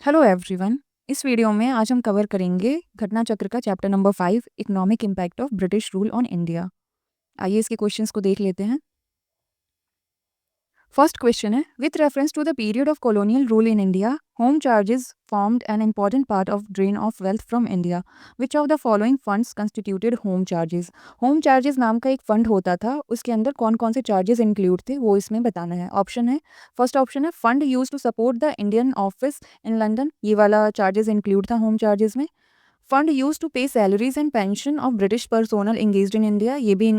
Hello everyone. इस video में आज हम कवर करेंगे घटना चक्र का chapter number 5 economic impact of British rule on India. आइए इसके क्वेश्चंस को देख लेते हैं। फर्स्ट क्वेश्चन है, with reference to the period of colonial rule in India, home charges formed an important part of drain of wealth from India. Which of the following funds constituted home charges. Home charges नाम का एक fund होता था, उसके अंदर कौन कौन से चार्जेस इंक्लूड थे वो इसमें बताना है। ऑप्शन है, फर्स्ट ऑप्शन है fund use to support the Indian office in London, ये वाला चार्जेस इंक्लूड था होम चार्जेस में। Fund use to pay salaries and pension of British personal engaged in India, ये भी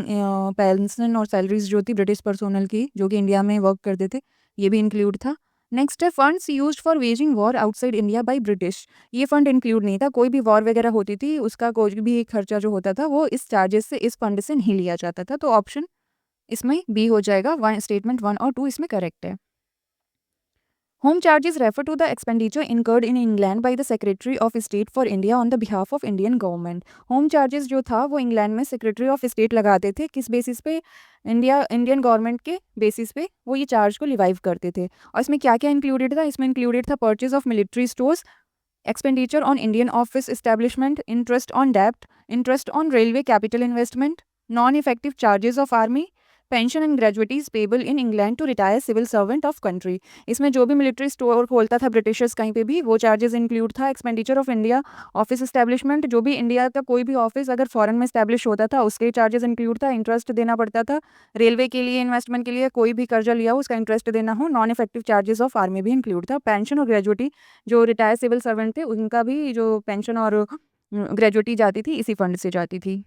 पेंशन और सैलरीज जो थी ब्रिटिश पर्सोनल की जो कि इंडिया में वर्क करते थे, ये भी इंक्लूड था। नेक्स्ट है funds used for waging war outside India by British, ये फंड इंक्लूड नहीं था, कोई भी वॉर वगैरह होती थी उसका कोई भी खर्चा जो होता था वो इस चार्जेस से, इस फंड से नहीं लिया जाता था। तो ऑप्शन इसमें बी हो जाएगा, वन स्टेटमेंट 1 और 2 इसमें करेक्ट है। Home charges refer to the expenditure incurred in England by the Secretary of State for India on the behalf of Indian government. Home charges जो था वो इंग्लैंड में सेक्रेटरी ऑफ स्टेट लगाते थे, किस बेसिस पे? इंडियन गवर्नमेंट के basis पे वो ये चार्ज को रिवाइव करते थे। और इसमें क्या क्या इंक्लूडेड था? इसमें इंक्लूडेड था purchase of military stores, expenditure on Indian office establishment, interest on डेब्ट, interest on railway capital investment, non effective charges of army, pension and gratuities payable in England to retire civil servant of country. इसमें जो भी military store खोलता था Britishers कहीं पे भी, वो चार्जेस इंक्लूड था। Expenditure of India office establishment, जो भी इंडिया का कोई भी ऑफिस अगर फॉरेन में एस्टेब्लिश होता था उसके चार्जेस इंक्लूड था, इंटरेस्ट देना पड़ता था। रेलवे के लिए इन्वेस्टमेंट के लिए कोई भी कर्जा लिया हो उसका इंटरेस्ट देना हो। Non effective charges of army भी इंक्लूड था। पेंशन और ग्रेजुएटी, जो रिटायर सिविल सर्वेंट थे उनका भी जो पेंशन और ग्रेजुएटी जाती थी इसी फंड से जाती थी।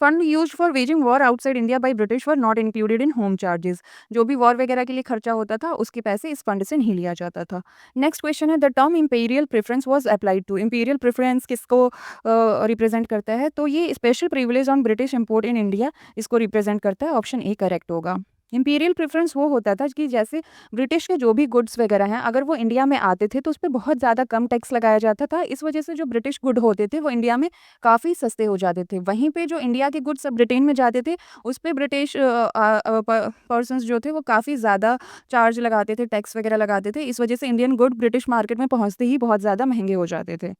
Fund used for waging war outside India by British were not included in home charges, जो भी वॉर वगैरह के लिए खर्चा होता था उसके पैसे इस फंड से नहीं लिया जाता था। नेक्स्ट क्वेश्चन है, the term imperial preference was applied to. Imperial preference किसको रिप्रेजेंट करता है? तो ये special privilege on British import in India इसको रिप्रेजेंट करता है। ऑप्शन ए करेक्ट होगा। इंपीरियल प्रेफरेंस वो होता था कि जैसे ब्रिटिश के जो भी गुड्स वगैरह हैं अगर वो इंडिया में आते थे तो उस पर बहुत ज़्यादा कम टैक्स लगाया जाता था, इस वजह से जो ब्रिटिश गुड होते थे वो इंडिया में काफ़ी सस्ते हो जाते थे। वहीं पे जो इंडिया के गुड्स ब्रिटेन में जाते थे उस पे ब्रिटिश पर्सन्स जो थे वो काफ़ी ज़्यादा चार्ज लगाते थे, टैक्स वगैरह लगाते थे। इस वजह से इंडियन गुड ब्रिटिश मार्केट में पहुँचते ही बहुत ज़्यादा महंगे हो जाते थे।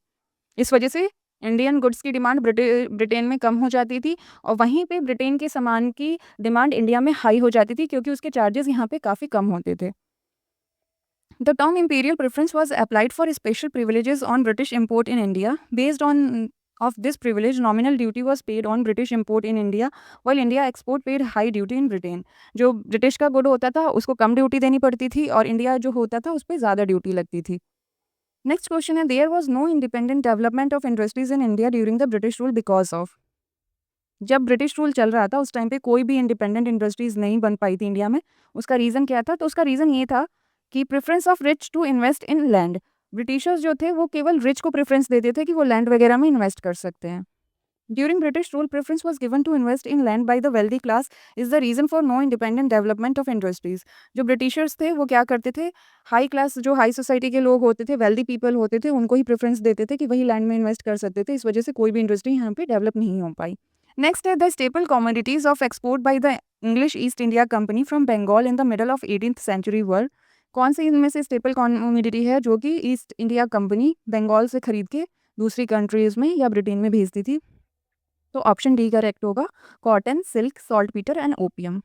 इस वजह से इंडियन गुड्स की डिमांड ब्रिटेन में कम हो जाती थी और वहीं पे ब्रिटेन के सामान की डिमांड इंडिया में हाई हो जाती थी क्योंकि उसके चार्जेस यहाँ पे काफ़ी कम होते थे। The term imperial preference was applied for special privileges on British import in India. Based on of this privilege, nominal duty was paid on British import in India, while India export paid high duty in Britain. जो British का good होता था उसको कम duty देनी पड़ती थी और India जो होता था उस पर ज़्यादा ड्यूटी लगती थी। नेक्स्ट क्वेश्चन है, there was no independent development of industries in India during the British rule because of. जब ब्रिटिश रूल चल रहा था उस टाइम पे कोई भी इंडिपेंडेंट इंडस्ट्रीज नहीं बन पाई थी इंडिया में। उसका रीज़न क्या था? तो उसका रीज़न ये था कि preference of rich to invest in land. Britishers जो थे वो केवल रिच को प्रेफरेंस देते थे कि वो लैंड वगैरह में इन्वेस्ट कर सकते हैं। During British rule preference was given to invest in land by the wealthy class is the reason for no independent development of industries. जो ब्रिटिशर्स थे वो क्या करते थे, हाई क्लास जो हाई सोसाइटी के लोग होते थे, वेल्दी पीपल होते थे, उनको ही प्रेफरेंस देते थे कि वही लैंड में इन्वेस्ट कर सकते थे। इस वजह से कोई भी इंडस्ट्री यहाँ पे डेवलप नहीं हो पाई। नेक्स्ट है, the staple commodities of export by the English East India Company from Bengal in the middle of 18th century world. कौन सी इनमें से स्टेपल कमोडिटी है जो कि ईस्ट इंडिया कंपनी बंगाल से खरीद के दूसरी कंट्रीज में या ब्रिटेन में भेजती थी? तो ऑप्शन डी करेक्ट होगा, cotton, silk, saltpetre and opium.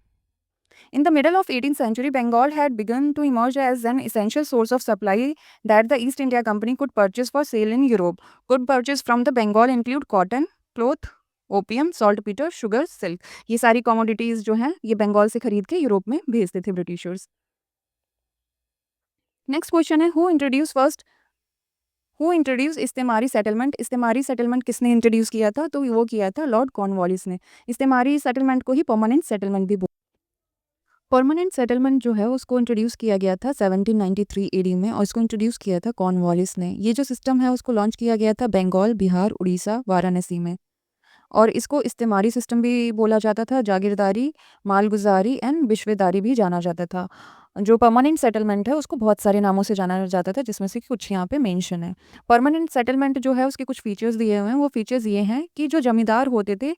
In the middle of 18th century, Bengal had begun to emerge as an essential source of supply that the East India Company could purchase for sale in Europe. Could purchase from the Bengal include cotton, cloth, opium, saltpetre, sugar, silk. ये सारी commodities जो हैं ये बंगाल से खरीद के Europe में भेजते थे ब्रिटिशर्स। नेक्स्ट क्वेश्चन है, हु इंट्रोड्यूस इस्तेमारी सेटलमेंट। इस्तेमारी सेटलमेंट किसने इंट्रोड्यूस किया था? तो वो किया था लॉर्ड कॉर्नवालिस ने। इस्तेमारी सेटलमेंट को ही परमानेंट सेटलमेंट भी परमानेंट सेटलमेंट जो है उसको इंट्रोड्यूस किया गया था 1793 एडी में और इसको इंट्रोड्यूस किया था कॉर्नवालिस ने। ये जो सिस्टम है उसको लॉन्च किया गया था बंगाल, बिहार, उड़ीसा, वाराणसी में और इसको इस्तेमारी सिस्टम भी बोला जाता था, जागीरदारी, मालगुजारी एंड बिश्वेदारी भी जाना जाता था। जो परमानेंट सेटलमेंट है उसको बहुत सारे नामों से जाना जाता था जिसमें से कुछ यहाँ पे मेंशन है। परमानेंट सेटलमेंट जो है उसके कुछ फीचर्स दिए हुए हैं। वो फीचर्स ये हैं कि जो जमींदार होते थे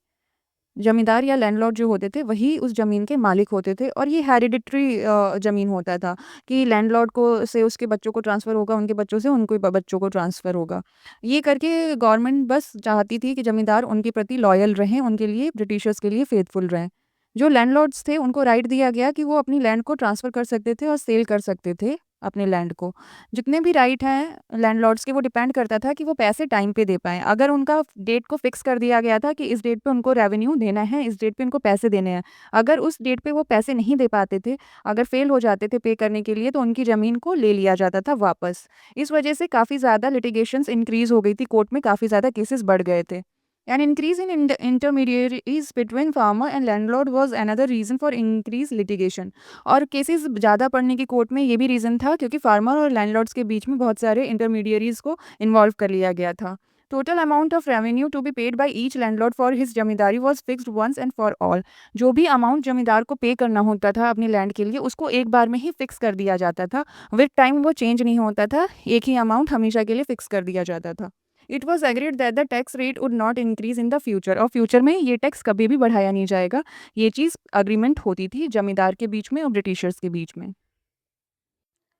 जमींदार या लैंडलॉर्ड जो होते थे वही उस ज़मीन के मालिक होते थे और ये हेरिडिटरी ज़मीन होता था कि लैंडलॉर्ड को से उसके बच्चों को ट्रांसफ़र होगा, उनके बच्चों से उनको बच्चों को ट्रांसफ़र होगा। ये करके गवर्नमेंट बस चाहती थी कि ज़मींदार उनके प्रति लॉयल रहें, उनके लिए ब्रिटिशर्स के लिए फेथफुल रहें। जो लैंडलॉर्ड्स थे उनको राइट दिया गया कि वो अपनी लैंड को ट्रांसफ़र कर सकते थे और सेल कर सकते थे अपने लैंड को। जितने भी राइट हैं लैंडलॉर्ड्स के वो डिपेंड करता था कि वो पैसे टाइम पे दे पाएँ। अगर उनका डेट को फिक्स कर दिया गया था कि इस डेट पे उनको रेवेन्यू देना है, इस डेट पे उनको पैसे देने हैं। अगर उस डेट पे वो पैसे नहीं दे पाते थे, अगर फेल हो जाते थे पे करने के लिए तो उनकी ज़मीन को ले लिया जाता था वापस। इस वजह से काफ़ी ज़्यादा लिटिगेशंस इंक्रीज़ हो गई थी, कोर्ट में काफ़ी ज़्यादा केसेस बढ़ गए थे। An increase in intermediaries between farmer and landlord was another reason for increased litigation. और केसेस ज़्यादा पड़ने की कोर्ट में ये भी रीज़न था क्योंकि फार्मर और लैंडलॉर्ड्स के बीच में बहुत सारे इंटरमीडियरीज को इन्वॉल्व कर लिया गया था। Total amount of revenue to be paid by each landlord for his zamindari was fixed once and for all. जो भी अमाउंट जमींदार को पे करना होता था अपनी लैंड के लिए उसको एक बार में ही फिक्स कर दिया जाता था। विद टाइम वो चेंज नहीं होता था, एक ही अमाउंट हमेशा के लिए फिक्स कर दिया जाता था। It was agreed that the tax rate would not increase in the future और फ्यूचर में ये टैक्स कभी भी बढ़ाया नहीं जाएगा। ये चीज़ अग्रीमेंट होती थी जमींदार के बीच में और ब्रिटिशर्स के बीच में।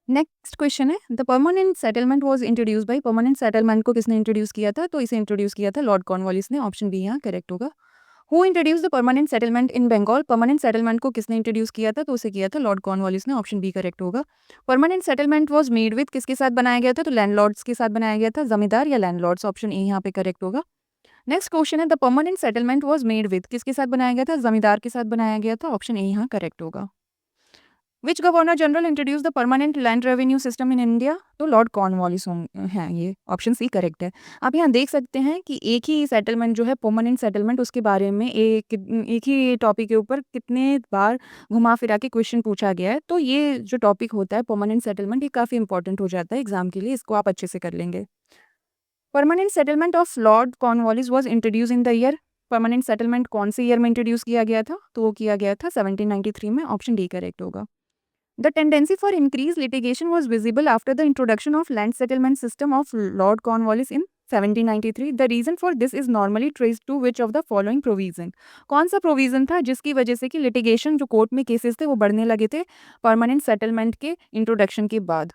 नेक्स्ट क्वेश्चन है the permanent settlement was introduce by. Permanent settlement को किसने इंट्रोड्यूस किया था? तो इसे इंट्रोड्यूस किया था लॉर्ड कॉर्नवालिस ने। ऑप्शन बी यहाँ करेक्ट होगा। Who introduce the permanent settlement in Bengal? Permanent settlement को किसने इंट्रोड्यूस किया था? तो उसे किया था लॉर्ड कॉर्नवालिस ने। ऑप्शन बी करेक्ट होगा। Permanent settlement was made with किसके साथ बनाया गया था? तो लैंडलॉर्ड्स के साथ बनाया गया था, जमींदार या लैंडलॉर्ड्स। ऑप्शन ए यहाँ पे करेक्ट होगा। नेक्स्ट क्वेश्चन है the permanent settlement was made with किसके साथ बनाया गया था? जमींदार के साथ बनाया गया था। ऑप्शन ए यहाँ करेक्ट होगा। Which governor general introduce the permanent land revenue system in India? तो लॉर्ड कॉर्नवालिस हैं ये। ऑप्शन सी करेक्ट है। आप यहाँ देख सकते हैं कि एक ही सेटलमेंट जो है परमानेंट सेटलमेंट उसके बारे में एक ही टॉपिक के ऊपर कितने बार घुमा फिरा के क्वेश्चन पूछा गया है। तो ये जो टॉपिक होता है परमानेंट सेटलमेंट ये काफ़ी इंपॉर्टेंट हो जाता है एग्जाम के लिए, इसको आप अच्छे से कर लेंगे। Permanent settlement of Lord Cornwallis was introduce in the year. Permanent settlement कौन से ईयर में इंट्रोड्यूस किया गया था? तो वो किया गया था 1793 में। ऑप्शन डी करेक्ट होगा। The tendency for increase litigation was visible after the introduction of land settlement system of Lord Cornwallis in 1793। The reason for this is normally traced to which of the following provision? कौन सा provision था जिसकी वजह से कि litigation जो court में cases थे वो बढ़ने लगे थे परमानेंट सेटलमेंट के इंट्रोडक्शन के बाद?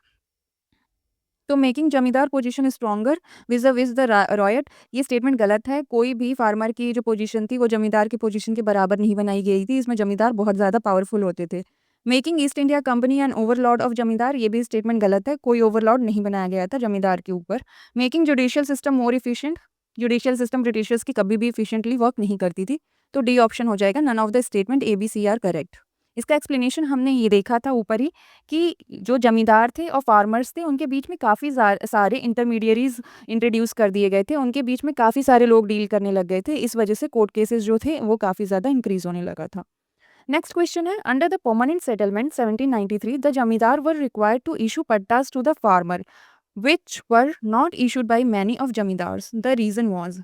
तो मेकिंग जमींदार पोजीशन स्ट्रॉन्गर विज़ द रॉयट, ये स्टेटमेंट गलत है। कोई भी फार्मर की जो पोजीशन थी वो जमींदार की पोजीशन के बराबर नहीं बनाई गई थी। इसमें जमींदार बहुत ज़्यादा पावरफुल होते थे। Making East India Company an overlord of zamindar, ये भी स्टेटमेंट गलत है। कोई ओवरलॉर्ड नहीं बनाया गया था जमींदार के ऊपर। मेकिंग जुडिशियल सिस्टम मोर इफिशिएंट, जुडिशियल सिस्टम ब्रिटिशर्स की कभी भी इफिशिएंटली वर्क नहीं करती थी। तो डी ऑप्शन हो जाएगा। None of the statement A B C are correct. इसका एक्सप्लेनेशन हमने ये देखा था ऊपर ही कि जो ज़मींदार थे और फार्मर्स थे उनके बीच में काफ़ी सारे इंटरमीडियरीज़ इंट्रोड्यूस कर दिए गए थे। उनके बीच में काफ़ी सारे लोग डील करने लग गए थे। इस वजह से कोर्ट केसेस जो थे वो काफ़ी ज़्यादा इंक्रीज़ होने लगा था। नेक्स्ट क्वेश्चन है under the permanent settlement 1793 the zamindar were required to issue pattas to the farmer which were not issued by many of zamindars. The reason was,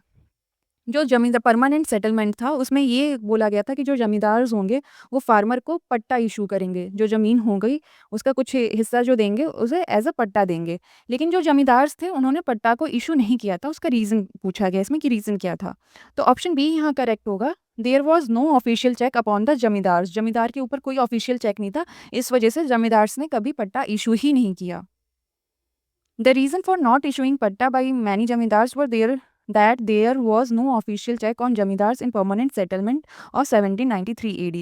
जो जमींदार परमानेंट सेटलमेंट था उसमें ये बोला गया था कि जो जमींदार्स होंगे वो फार्मर को पट्टा इशू करेंगे। जो ज़मीन हो गई उसका कुछ हिस्सा जो देंगे उसे एज अ पट्टा देंगे। लेकिन जो जमींदार्स थे उन्होंने पट्टा को इशू नहीं किया था। उसका रीज़न पूछा गया इसमें कि रीज़न क्या था? तो ऑप्शन बी यहाँ करेक्ट होगा। There was no official check upon the zamindars. Zamindar के ऊपर कोई ऑफिशियल चेक नहीं था, इस वजह से जमींदार्स ने कभी पट्टा इशू ही नहीं किया। The reason for not issuing patta by many zamindars were that there was no official check on zamindars in permanent settlement of 1793 AD.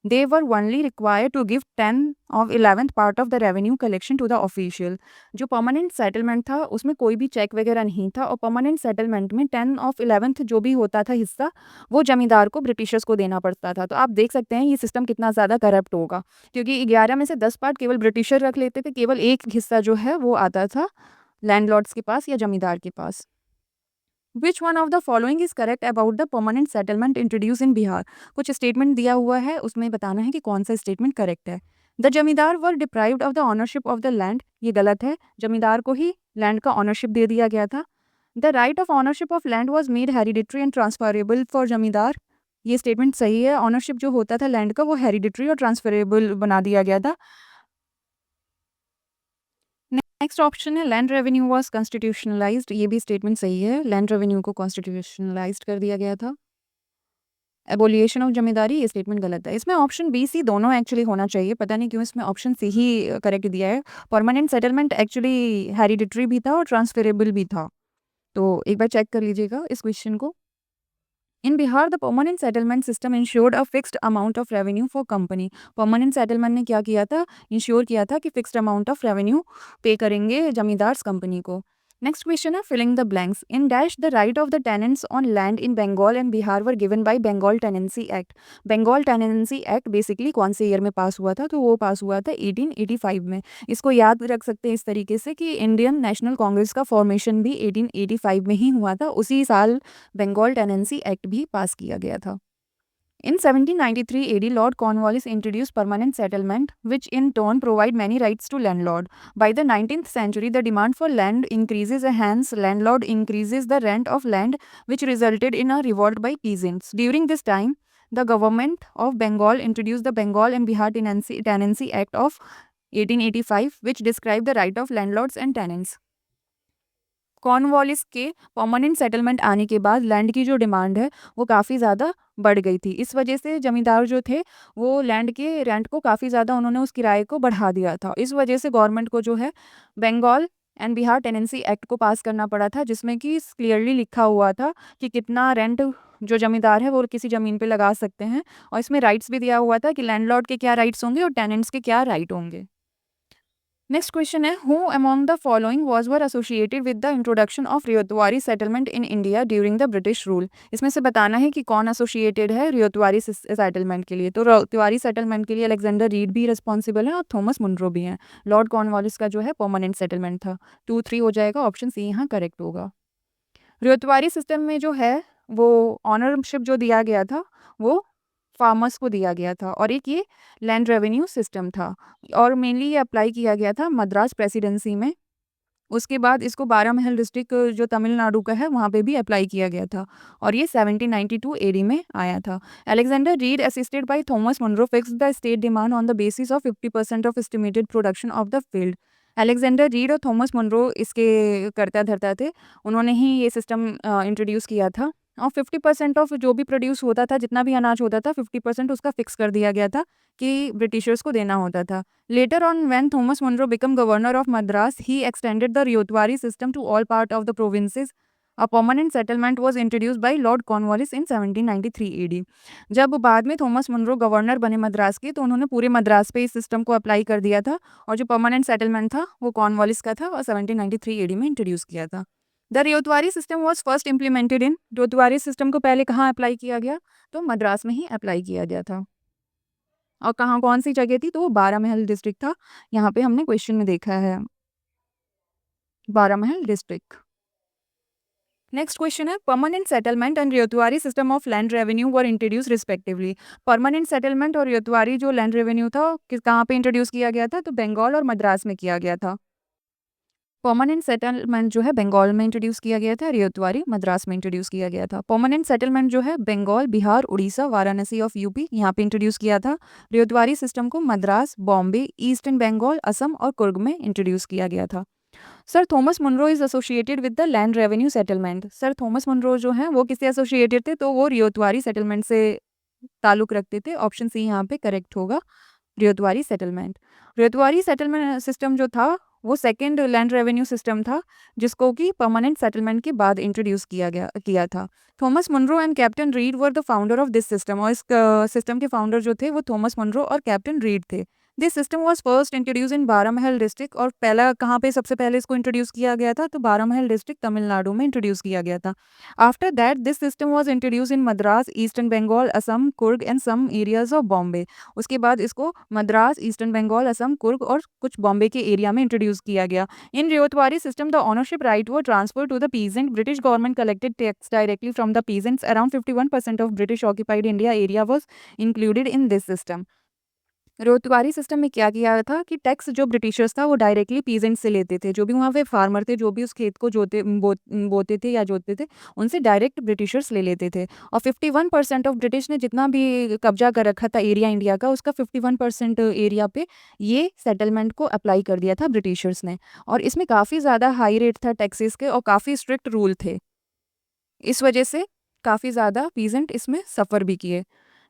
They were only required to give 10 of 11th part of the revenue collection to the official. जो permanent settlement था उसमें कोई भी check वगैरह नहीं था और permanent settlement में 10 of 11th जो भी होता था हिस्सा वो जमींदार को ब्रिटिशर्स को देना पड़ता था। तो आप देख सकते हैं ये सिस्टम कितना ज़्यादा करप्ट होगा क्योंकि 11 में से 10 पार्ट केवल ब्रिटिशर रख लेते थे, केवल एक हिस्सा जो है वो आता था लैंडलॉर्ड्स के पास या जमींदार के पास। Which one of the following is correct about the permanent settlement introduce in Bihar? कुछ स्टेटमेंट दिया हुआ है उसमें बताना है कि कौन सा स्टेटमेंट करेक्ट है। The zamindar were deprived of the ownership of the land, ये गलत है। जमींदार को ही लैंड का ऑनरशिप दे दिया गया था। The right of ownership of land was made hereditary and transferable for जमींदार, ये स्टेटमेंट सही है। ऑनरशिप जो होता था लैंड का वो हेरिडिटरी और ट्रांसफरेबल बना दिया गया था। नेक्स्ट ऑप्शन है लैंड रेवेन्यू वाज कॉन्स्टिट्यूशनलाइज्ड, ये भी स्टेटमेंट सही है। लैंड रेवेन्यू को कॉन्स्टिट्यूशनलाइज्ड कर दिया गया था। एबोलिएशन ऑफ जमींदारी, ये स्टेटमेंट गलत है। इसमें ऑप्शन बी सी दोनों एक्चुअली होना चाहिए, पता नहीं क्यों इसमें ऑप्शन सी ही करेक्ट दिया है। परमानेंट सेटलमेंट एक्चुअली हेरिडिटरी भी था और ट्रांसफरेबल भी था। तो एक बार चेक कर लीजिएगा इस क्वेश्चन को। In Bihar the permanent settlement system ensured a fixed amount of revenue for company. Permanent settlement ने क्या किया था, इंश्योर किया था कि फिक्स्ड अमाउंट ऑफ रेवेन्यू पे करेंगे जमींदार्स कंपनी को। नेक्स्ट क्वेश्चन है filling the blanks. In dash the right of the tenants on land in Bengal and Bihar were given by Bengal tenancy act. Bengal tenancy act basically कौन से ईयर में पास हुआ था, तो वो पास हुआ था 1885 में। इसको याद रख सकते हैं इस तरीके से कि इंडियन नेशनल कांग्रेस का फॉर्मेशन भी 1885 में ही हुआ था, उसी साल बंगाल टेनेंसी एक्ट भी पास किया गया था। In 1793 AD, Lord Cornwallis introduced permanent settlement, which in turn provide many rights to landlord. By the 19th century, the demand for land increases and hence landlord increases the rent of land, which resulted in a revolt by peasants. During this time, the government of Bengal introduced the Bengal and Bihar Tenancy Act of 1885, which described the right of landlords and tenants. Cornwallis के permanent settlement आने के बाद land की जो demand है वो काफ़ी ज़्यादा बढ़ गई थी। इस वजह से ज़मींदार जो थे वो लैंड के रेंट को काफ़ी ज़्यादा उन्होंने उस किराए को बढ़ा दिया था। इस वजह से गवर्नमेंट को जो है Bengal and Bihar tenancy act को पास करना पड़ा था, जिसमें कि क्लियरली लिखा हुआ था कि कितना रेंट जो ज़मींदार है वो किसी ज़मीन पे लगा सकते हैं, और इसमें राइट्स भी दिया हुआ था कि लैंडलॉर्ड के क्या राइट्स होंगे और टेनेंट्स के क्या राइट होंगे। नेक्स्ट क्वेश्चन है who among the following was were associated with the introduction of ryotwari settlement in India during the British rule. इसमें से बताना है कि कौन एसोसिएटेड है रियोतवारी सेटलमेंट के लिए। तो रियोतवारी सेटलमेंट के लिए अलेक्जेंडर रीड भी रिस्पॉन्सिबल है और थॉमस मुनरो भी हैं। लॉर्ड कॉर्नवालिस का जो है परमानेंट सेटलमेंट था। 2-3 हो जाएगा, ऑप्शन सी यहाँ करेक्ट होगा। रियोतवारी सिस्टम में जो है वो ऑनरशिप जो दिया गया था वो फार्मर्स को दिया गया था, और एक ये लैंड रेवेन्यू सिस्टम था, और मेनली ये अप्लाई किया गया था मद्रास प्रेसिडेंसी में। उसके बाद इसको बारामहल डिस्ट्रिक्ट जो तमिलनाडु का है वहाँ पे भी अप्लाई किया गया था, और ये 1792 एडी में आया था। Alexander Read assisted by Thomas Munro fix the state demand on the basis of 50% of estimated production of the field. Alexander Read और थॉमस मुनरो इसके कर्ता धर्ता थे, उन्होंने ही ये सिस्टम इंट्रोड्यूस किया था, और 50% ऑफ जो भी प्रोड्यूस होता था, जितना भी अनाज होता था, 50% उसका फिक्स कर दिया गया था कि ब्रिटिशर्स को देना होता था। Later on, when Thomas Munro became governor of Madras, he extended the Ryotwari system to all part of the provinces. A permanent settlement was introduced by Lord Cornwallis in 1793 AD. जब बाद में Thomas Munro governor बने मद्रास के, तो उन्होंने पूरे मद्रास पे इस सिस्टम को अप्लाई कर दिया था, और जो परमानेंट सेटलमेंट था वो कॉर्नवालिस का था और 1793 एडी में इंट्रोड्यूस किया था। The ryotwari system was first implemented in, ryotwari system को पहले कहाँ अप्लाई किया गया, तो मद्रास में ही अप्लाई किया गया था। और कहाँ कौन सी जगह थी, तो वो बारामहल डिस्ट्रिक्ट था। यहाँ पे हमने क्वेश्चन में देखा है बारामहल डिस्ट्रिक्ट। नेक्स्ट क्वेश्चन है permanent settlement and ryotwari system of land revenue were introduce respectively. Permanent settlement और रियोतवारी जो लैंड रेवेन्यू था किस कहाँ पे इंट्रोड्यूस किया गया था, तो बंगाल और मद्रास में किया गया था। परमानेंट सेटलमेंट जो है बंगाल में इंट्रोड्यूस किया गया था, रियोतवारी मद्रास में इंट्रोड्यूस किया गया था। परमानेंट सेटलमेंट जो है बंगाल, बिहार, उड़ीसा, वाराणसी ऑफ यूपी यहाँ पे इंट्रोड्यूस किया था। रियोतवारी सिस्टम को मद्रास, बॉम्बे, ईस्टर्न बंगाल, असम और कुर्ग में इंट्रोड्यूस किया गया था। Sir Thomas Munro is associated with the land revenue settlement. Sir Thomas Munro जो हैं वो किससे एसोसिएटेड थे, तो वो रियोतवारी सेटलमेंट से ताल्लुक रखते थे। ऑप्शन सी यहाँ पे करेक्ट होगा, ryotwari settlement. Ryotwari settlement system जो था वो सेकंड लैंड रेवेन्यू सिस्टम था, जिसको कि परमानेंट सेटलमेंट के बाद इंट्रोड्यूस किया था। Thomas Munro and captain Read were the founder of this system, और इस सिस्टम के फाउंडर जो थे वो थॉमस मुनरो और कैप्टन रीड थे। This system was first introduce in Baramahal district, और पहला कहाँ पे सबसे पहले इसको इंट्रोड्यूस किया गया था, तो बारामहल डिस्ट्रिक्ट तमिलनाडु में इंट्रोड्यूस किया गया था। After that this system was introduce in Madras, eastern Bengal, Assam, Coorg and some areas of Bombay. उसके बाद इसको मद्रास, ईस्टर्न बंगाल, असम, कुर्ग और कुछ बॉम्बे के एरिया में इंट्रोड्यूस किया गया। In ryotwari system the ownership right were transfer to the peasant. British government collected tax directly from the peasants. Around 51% of British occupied India area was included in this system. Ryotwari system में क्या किया था कि tax जो Britishers था वो directly peasant से लेते थे, जो भी वहाँ पे फार्मर थे, जो भी उस खेत को बोते थे या जोतते थे, उनसे डायरेक्ट ब्रिटिशर्स ले लेते थे। और 51% ऑफ ब्रिटिश ने जितना भी कब्जा कर रखा था एरिया इंडिया का, उसका 51% एरिया पे ये सेटलमेंट को अप्लाई कर दिया था ब्रिटिशर्स ने। और इसमें काफ़ी ज़्यादा हाई रेट था टैक्सेस के और काफ़ी स्ट्रिक्ट रूल थे। इस वजह से काफ़ी ज़्यादा पीजेंट इसमें सफ़र भी किए।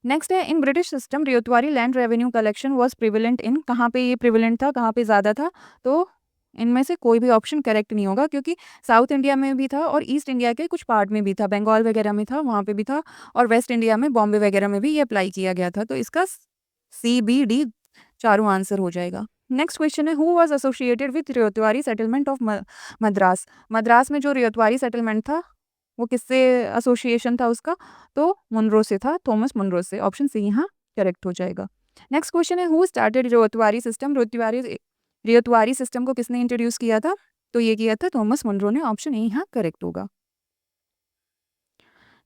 नेक्स्ट है, in British system ryotwari land revenue collection was prevalent in, कहाँ पे ये प्रिविलेंट था, कहाँ पे ज़्यादा था, तो इनमें से कोई भी ऑप्शन करेक्ट नहीं होगा, क्योंकि साउथ इंडिया में भी था और ईस्ट इंडिया के कुछ पार्ट में भी था, बंगाल वगैरह में था, वहाँ पे भी था, और वेस्ट इंडिया में बॉम्बे वगैरह में भी ये अप्लाई किया गया था। तो इसका सी बी डी चारों आंसर हो जाएगा। नेक्स्ट क्वेश्चन है, who was associated with ryotwari settlement of Madras. Madras में जो रियोतवारी सेटलमेंट था वो किससे एसोसिएशन था उसका, तो मुनरो से था, थॉमस मुनरो से। ऑप्शन सी यहाँ करेक्ट हो जाएगा। नेक्स्ट क्वेश्चन है, who started ryotwari system. Ryotwari system को किसने इंट्रोड्यूस किया था, तो ये किया था थॉमस मुनरो ने। ऑप्शन ए यहाँ करेक्ट होगा।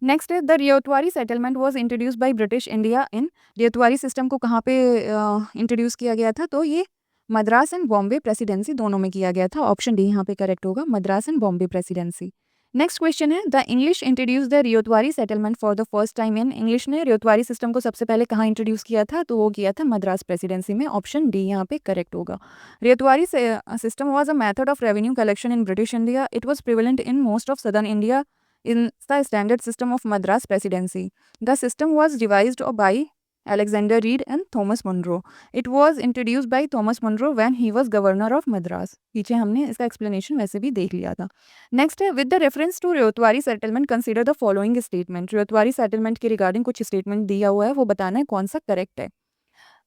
नेक्स्ट है, the ryotwari settlement was introduce by British India in. Ryotwari system को कहाँ पे इंट्रोड्यूस किया गया था, तो ये मद्रास एंड बॉम्बे प्रेसिडेंसी दोनों में किया गया था। ऑप्शन डी यहाँ पे करेक्ट होगा, Madras and Bombay presidency. Next question है, the English introduce the ryotwari settlement for the first time in. English ने रियोतवारी सिस्टम को सबसे पहले कहाँ इंट्रोड्यूस किया था, तो वो किया था मद्रास प्रेसिडेंसी में। ऑप्शन डी यहाँ पे करेक्ट होगा। Ryotwari system was a method of revenue collection in British India. It was prevalent in most of southern India in the standard system of Madras Presidency. The system was devised by Alexander Reed and Thomas Munro. It was introduced by Thomas Munro when he was governor of Madras. पीछे हमने इसका explanation वैसे भी देख लिया था। Next है, with the reference to ryotwari settlement consider the following statement. Ryotwari settlement के regarding कुछ statement दिया हुआ है, वो बताना है कौन सा correct है।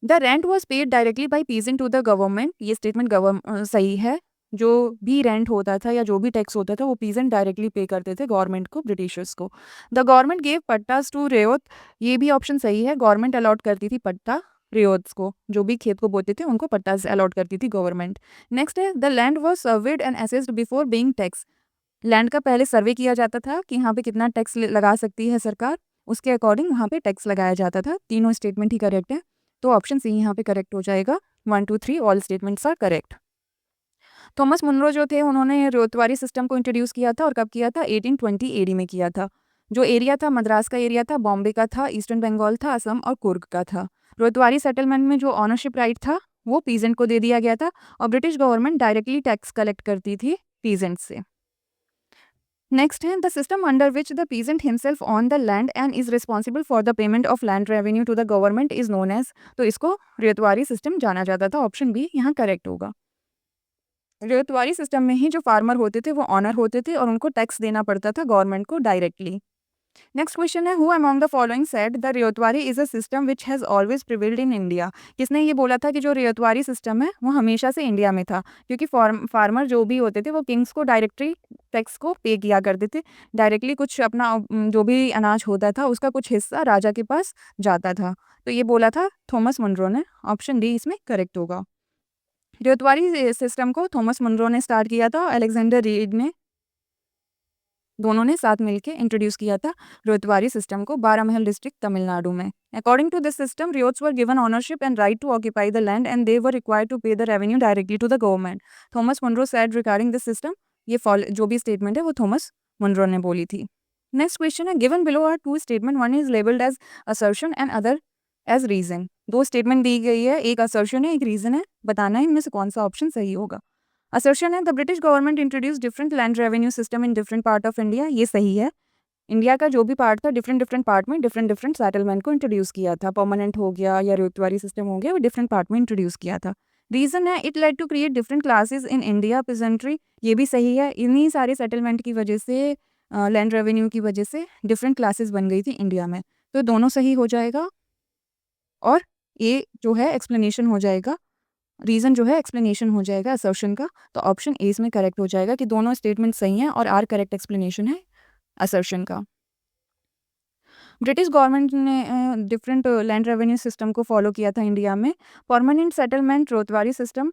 The rent was paid directly by peasant to the government. ये statement सही है। जो भी रेंट होता था या जो भी टैक्स होता था वो पीजेंट डायरेक्टली पे करते थे गवर्नमेंट को, ब्रिटिशर्स को। The government gave pattas to ryot. ये भी ऑप्शन सही है, गवर्नमेंट अलॉट करती थी पट्टा रेयोत्स को, जो भी खेत को बोते थे उनको पट्टास अलॉट करती थी गवर्नमेंट। नेक्स्ट है, the land was served and assessed before being tax. Land का पहले सर्वे किया जाता था कि यहाँ पे कितना टैक्स लगा सकती है सरकार, उसके अकॉर्डिंग वहाँ पे टैक्स लगाया जाता था। तीनों स्टेटमेंट ही करेक्ट है, तो ऑप्शन सी यहाँ पे करेक्ट हो जाएगा। 1 2 3 all statements are correct. Thomas Munro जो थे उन्होंने रियोतवारी सिस्टम को इंट्रोड्यूस किया था, और कब किया था, 1820 एडी में किया था। जो एरिया था मद्रास का एरिया था, बॉम्बे का था, ईस्टर्न बंगाल था, असम और कुर्ग का था। रियोतवारी सेटलमेंट में जो ऑनरशिप राइट था वो पीजेंट को दे दिया गया था, और British government directly tax collect करती थी पीजेंट से। नेक्स्ट है, the system under which the peasant himself on the land and is responsible for the payment of land revenue to the government is known as. तो इसको ryotwari system जाना जाता था। Option B यहाँ करेक्ट होगा। Ryotwari system में ही जो फार्मर होते थे वो ऑनर होते थे और उनको टैक्स देना पड़ता था गवर्नमेंट को डायरेक्टली। नेक्स्ट क्वेश्चन है, who among the following said the ryotwari is a system which has always prevailed in India. किसने ये बोला था कि जो रियोतवारी सिस्टम है वो हमेशा से इंडिया में था, क्योंकि फार्मर जो भी होते थे वो किंग्स को डायरेक्टली टैक्स को पे किया करते थे डायरेक्टली। कुछ अपना जो भी अनाज होता था उसका कुछ हिस्सा राजा के पास जाता था। तो ये बोला था थॉमस मुनरो ने। ऑप्शन डी इसमें करेक्ट होगा। रियोतवारी सिस्टम को थॉमस मुनरो ने स्टार्ट किया था, अलेक्जेंडर रीड ने, दोनों ने साथ मिलकर इंट्रोड्यूस किया था रियोतवारी सिस्टम को बारामहल डिस्ट्रिक्ट तमिलनाडु में। According to this system ryots were given ownership and right to occupy the land and they were required to pay the revenue directly to the government. Thomas Munro said regarding this system. ये जो भी statement है वो Thomas Munro ने बोली थी। Next question है, given below are two statement, one is labelled as assertion and other as reason. दो स्टेटमेंट दी गई है, एक असर्शन है एक रीजन है, बताना है इनमें से कौन सा ऑप्शन सही होगा। असर्शन है, the British government introduce different land revenue system in different part of India. ये सही है, इंडिया का जो भी पार्ट था डिफरेंट डिफरेंट पार्ट में डिफरेंट डिफरेंट सेटलमेंट को इंट्रोड्यूस किया था। परमानेंट हो गया या रियोतवारी सिस्टम हो गया, वो डिफरेंट पार्ट में इंट्रोड्यूस किया था। रीजन है, it led to create different classes in India peasantry. ये भी सही है, इन्हीं सारे सेटलमेंट की वजह से, लैंड रेवेन्यू की वजह से डिफरेंट क्लासेस बन गई थी इंडिया में। तो दोनों सही हो जाएगा, और ये जो है एक्सप्लेनेशन हो जाएगा, रीज़न जो है एक्सप्लेनेशन हो जाएगा असर्शन का। तो ऑप्शन ए इसमें करेक्ट हो जाएगा कि दोनों स्टेटमेंट सही हैं और आर करेक्ट एक्सप्लेनेशन है असर्शन का। ब्रिटिश गवर्नमेंट ने डिफरेंट लैंड रेवेन्यू सिस्टम को फॉलो किया था इंडिया में। परमानेंट सेटलमेंट रियोतवारी सिस्टम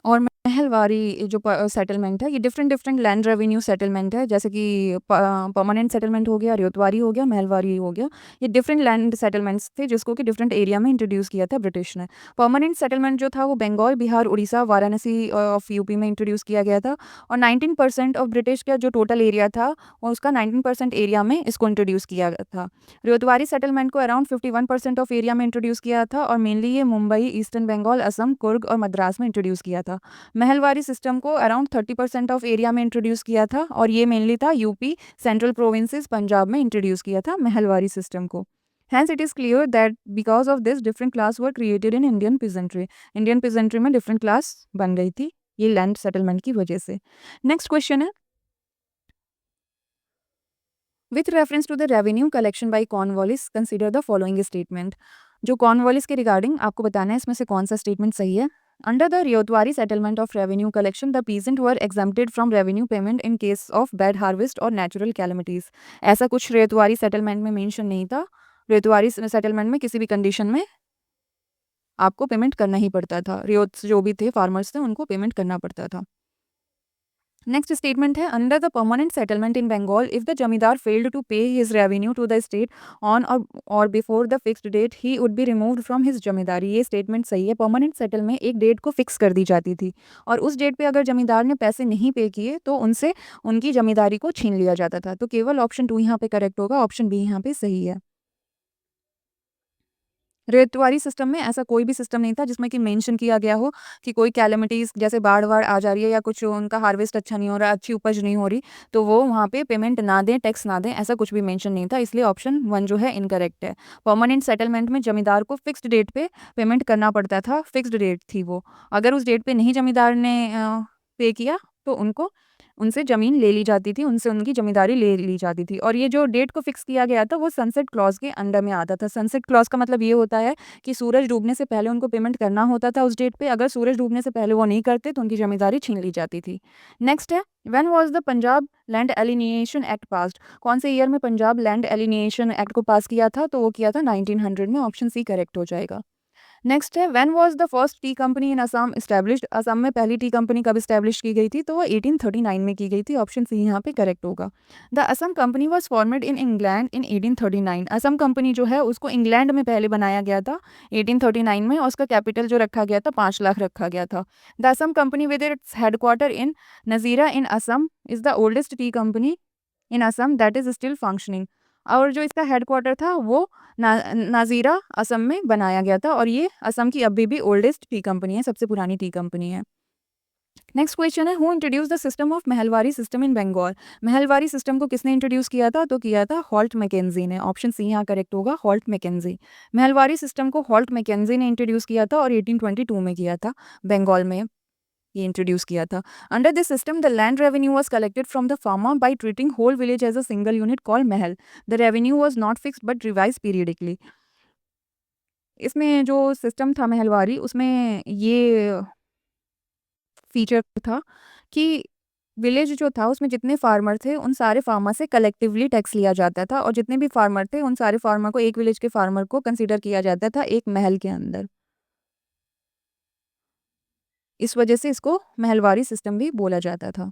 और महलवारी जो सेटलमेंट है, ये different different land revenue settlement है। जैसे कि परमानेंट सेटलमेंट हो गया, रियोतवारी हो गया, महलवारी हो गया। ये डिफरेंट लैंड सेटलमेंट्स थे जिसको कि डिफरेंट एरिया में इंट्रोड्यूस किया था ब्रिटिश ने। परमानेंट सेटलमेंट जो था वो बंगाल, बिहार, उड़ीसा, वाराणसी ऑफ यूपी में इंट्रोड्यूस किया गया था। और 19% ऑफ ब्रिटिश का जो टोटल एरिया था और उसका 19% एरिया में इसको इंट्रोड्यूस किया गया था। रियोतवारी सेटलमेंट को अराउंड 51% ऑफ एरिया में इंट्रोड्यूस किया था, और मेनली ये मुंबई, ईस्टर्न बंगाल, असम, कुर्ग और मद्रास में इंट्रोड्यूस किया था। महलवारी सिस्टम को अराउंड 30% ऑफ एरिया में इंट्रोड्यूस किया था और ये मेनली था यूपी, सेंट्रल प्रोविंसेस, पंजाब में इंट्रोड्यूस किया था महलवारी सिस्टम को। Hence, it is clear that because of this, different class were created in Indian peasantry. Indian peasantry में different class बन गई थी ये लैंड सेटलमेंट की वजह से। नेक्स्ट क्वेश्चन है, with reference to the revenue collection by Cornwallis consider the following statement. जो कॉर्नवालिस के रिगार्डिंग आपको बताना है इसमें से कौन सा स्टेटमेंट सही है। Under the ryotwari settlement of revenue collection the peasant were exempted from revenue payment in case of bad harvest और नेचुरल कैलमिटीज। ऐसा कुछ रियोतवारी सेटलमेंट में मेंशन नहीं था। रियोतवारी सेटलमेंट में किसी भी कंडीशन में आपको पेमेंट करना ही पड़ता था, रियोत्स जो भी थे फार्मर्स थे उनको पेमेंट करना पड़ता था। नेक्स्ट स्टेटमेंट है, under the permanent settlement in Bengal if the zamindar failed to pay his revenue to the state on or before the fixed date he would be removed from his zamindari. ये statement सही है। Permanent settle में एक date को fix कर दी जाती थी और उस डेट पे अगर जमींदार ने पैसे नहीं पे किए तो उनसे उनकी जमींदारी को छीन लिया जाता था। तो केवल ऑप्शन 2 यहाँ पे करेक्ट होगा, ऑप्शन बी यहाँ पे सही है। रेतवारी सिस्टम में ऐसा कोई भी सिस्टम नहीं था जिसमें कि मेंशन किया गया हो कि कोई कैलेमिटीज जैसे बाढ़ वाढ़ आ जा रही है या कुछ उनका हार्वेस्ट अच्छा नहीं हो रहा, अच्छी उपज नहीं हो रही तो वो वहाँ पे पेमेंट ना दें, टैक्स ना दें, ऐसा कुछ भी मेंशन नहीं था। इसलिए ऑप्शन 1 जो है इनकरेक्ट है। परमानेंट सेटलमेंट में जमींदार को फिक्स्ड डेट पे पेमेंट करना पड़ता था, फिक्स्ड डेट थी वो। अगर उस डेट पे नहीं जमींदार ने पे किया तो उनको उनसे ज़मीन ले ली जाती थी, उनसे उनकी ज़मींदारी ले ली जाती थी। और ये जो डेट को फिक्स किया गया था वो सनसेट क्लॉज़ के अंडर में आता था। सनसेट क्लॉज़ का मतलब ये होता है कि सूरज डूबने से पहले उनको पेमेंट करना होता था उस डेट पे। अगर सूरज डूबने से पहले वो नहीं करते तो उनकी ज़मींदारी छीन ली जाती थी। नेक्स्ट है, when was the Punjab land alienation act passed. कौन से ईयर में पंजाब लैंड एलिनिएशन एक्ट को पास किया था? तो वो किया था 1900 में। ऑप्शन सी करेक्ट हो जाएगा। नेक्स्ट है, when was the first T company in Assam established. Assam में पहली टी कंपनी कब एस्टैब्लिश की गई थी? तो वो 1839 में की गई थी। ऑप्शन सी यहाँ पे करेक्ट होगा। The Assam company was formed in England in 1839। Assam company जो है उसको इंग्लैंड में पहले बनाया गया था 1839 में और उसका कैपिटल जो रखा गया था 5 लाख रखा गया था। The Assam company with its headquarter in नजीरा in Assam is the oldest T company in Assam that is still functioning. और जो इसका हेडक्वार्टर था वो नाजीरा असम में बनाया गया था और ये असम की अभी भी ओल्डेस्ट टी कंपनी है, सबसे पुरानी टी कंपनी है। नेक्स्ट क्वेश्चन है, who introduce the system of Mahalwari system in Bengal. Mahalwari system को किसने इंट्रोड्यूस किया था? तो किया था हॉल्ट मैकेंजी ने। ऑप्शन सी यहाँ करेक्ट होगा, हॉल्ट मैकेंजी। महलवारी सिस्टम को हॉल्ट मैकेंजी ने इंट्रोड्यूस किया था और 1822 में किया था, बंगाल में ये इंट्रोड्यूस किया था। Under this system the land revenue was collected from the farmer by treating whole village as a single unit called mahal. The revenue was not fixed but revise periodically. इसमें जो सिस्टम था महलवारी उसमें ये फीचर था कि village जो था उसमें जितने फार्मर थे उन सारे फार्मर से कलेक्टिवली टैक्स लिया जाता था और जितने भी फार्मर थे उन सारे फार्मर को, एक विलेज के फार्मर को कंसिडर किया जाता था एक महल के अंदर। इस वजह से इसको महलवारी सिस्टम भी बोला जाता था।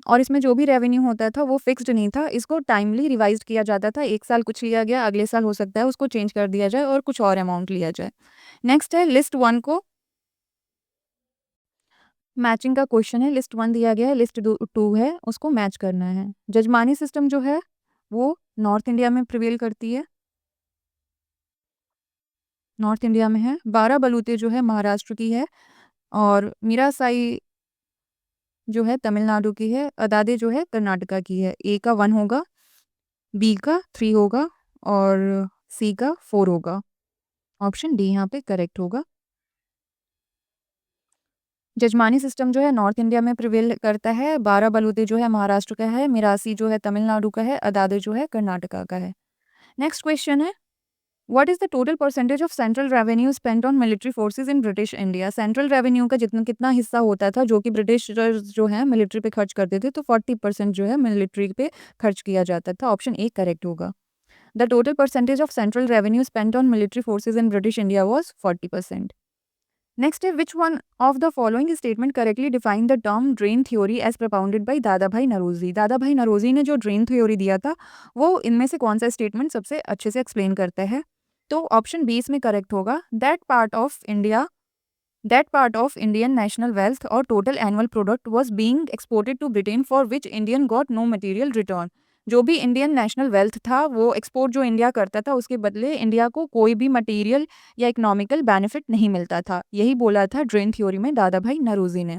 और इसमें जो भी रेवेन्यू होता था वो फिक्स्ड नहीं था, इसको टाइमली रिवाइज्ड किया जाता था। एक साल कुछ लिया गया, अगले साल हो सकता है उसको चेंज कर दिया जाए और कुछ और अमाउंट लिया जाए। नेक्स्ट है लिस्ट 1 को मैचिंग का क्वेश्चन है। लिस्ट 1 दिया गया है, लिस्ट 2 है, उसको मैच करना है। जजमानी सिस्टम जो है वो नॉर्थ इंडिया में प्रिवेल करती है, नॉर्थ इंडिया में है। 12 बलूते जो है महाराष्ट्र की है और मीरासाई जो है तमिलनाडु की है, अदादे जो है कर्नाटका की है। ए का 1 होगा, बी का 3 होगा और सी का 4 होगा। ऑप्शन डी यहाँ पे करेक्ट होगा। जजमानी सिस्टम जो है नॉर्थ इंडिया में प्रिवेल करता है। 12 बलूते जो है महाराष्ट्र का है, मिरासी जो है तमिलनाडु का है, अदादे जो है कर्नाटका का है। नेक्स्ट क्वेश्चन है, what is the total percentage of central revenue spent on military forces in British India. Central revenue का जितना कितना हिस्सा होता था जो कि ब्रिटिश जो है मिलिट्री पे खर्च करते थे, तो 40% जो है मिलिट्री पे खर्च किया जाता था। ऑप्शन ए करेक्ट होगा। The total percentage of central revenue spent on military forces in British India was 40%। Next है, which one of the following statement correctly define the term drain theory as propounded by Dadabhai Naoroji. दादा भाई नरोजी ने जो drain theory दिया था वो इनमें से कौन सा स्टेटमेंट सबसे अच्छे से एक्सप्लेन करता है? तो ऑप्शन बी इसमें करेक्ट होगा। That part of Indian national wealth or total annual product was being exported to Britain for which Indian got no material return. जो भी इंडियन नेशनल वेल्थ था वो एक्सपोर्ट जो इंडिया करता था उसके बदले इंडिया को कोई भी मटेरियल या इकोनॉमिकल बेनिफिट नहीं मिलता था। यही बोला था ड्रेन थ्योरी में दादा भाई नरोजी ने।